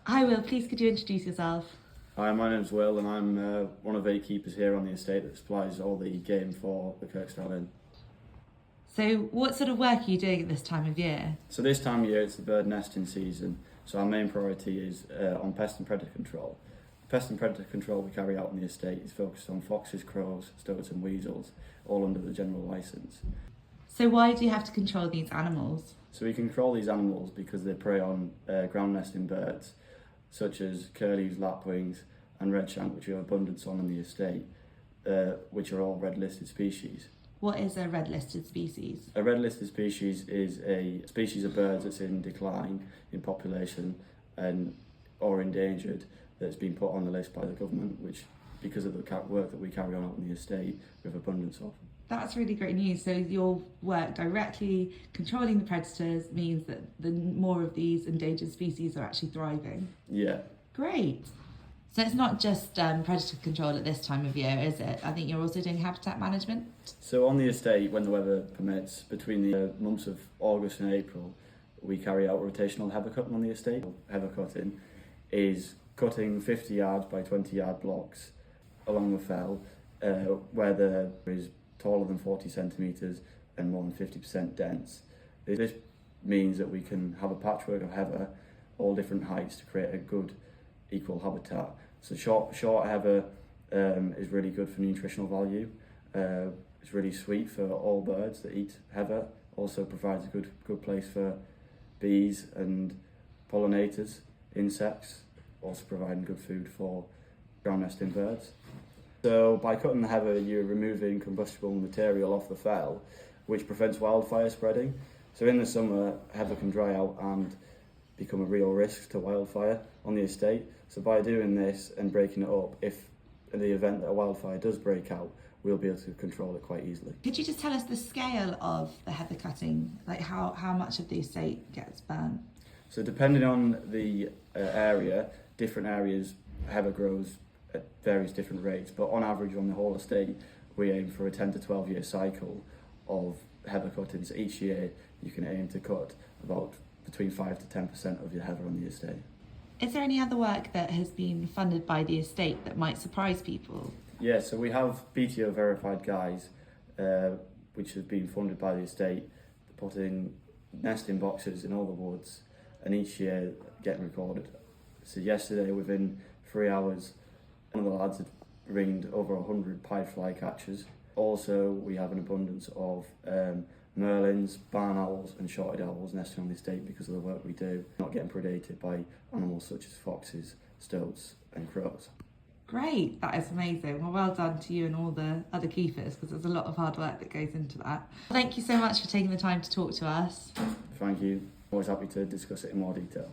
Hi Will, please could you introduce yourself? Hi, my name's Will and I'm one of 8 keepers here on the estate that supplies all the game for the Kirkstyle Inn. So what sort of work are you doing at this time of year? So this time of year it's the bird nesting season, so our main priority is on pest and predator control. Pest and predator control we carry out on the estate is focused on foxes, crows, stoats and weasels, all under the general licence. So why do you have to control these animals? So we control these animals because they prey on ground nesting birds, such as curlews, lapwings and redshank, which we have abundance on the estate, which are all red listed species. What is a red listed species? A red listed species is a species of birds that's in decline in population and or endangered that's been put on the list by the government, which because of the work that we carry on the estate, we have abundance of. That's really great news. So your work directly controlling the predators means that the more of these endangered species are actually thriving. Yeah. Great. So it's not just predator control at this time of year, is it? I think you're also doing habitat management. So on the estate, when the weather permits, between the months of August and April, we carry out rotational heather cutting on the estate. Heather cutting is cutting 50 yards by 20 yard blocks along the fell, where there is taller than 40 centimetres and more than 50% dense. This means that we can have a patchwork of heather, all different heights, to create a good equal habitat. So short heather is really good for nutritional value. It's really sweet for all birds that eat heather. Also provides a good place for bees and pollinators, insects, also providing good food for ground nesting birds. So by cutting the heather, you're removing combustible material off the fell, which prevents wildfire spreading. So in the summer, heather can dry out and become a real risk to wildfire on the estate. So by doing this and breaking it up, if in the event that a wildfire does break out, we'll be able to control it quite easily. Could you just tell us the scale of the heather cutting, like how much of the estate gets burnt? So depending on the area, different areas, heather grows at various different rates, but on average on the whole estate, we aim for a 10 to 12 year cycle of heather cuttings. Each year you can aim to cut about between 5 to 10% of your heather on the estate. Is there any other work that has been funded by the estate that might surprise people? Yeah, so we have BTO verified guys, which have been funded by the estate, putting nesting boxes in all the woods, and each year getting recorded. So yesterday, within 3 hours, one of the lads had ringed over 100 pied fly catchers. Also, we have an abundance of merlins, barn owls and shorted owls nesting on the estate because of the work we do, not getting predated by animals such as foxes, stoats and crows. Great, that is amazing. Well done to you and all the other keepers, because there's a lot of hard work that goes into that. Thank you so much for taking the time to talk to us. Thank you. Always happy to discuss it in more detail.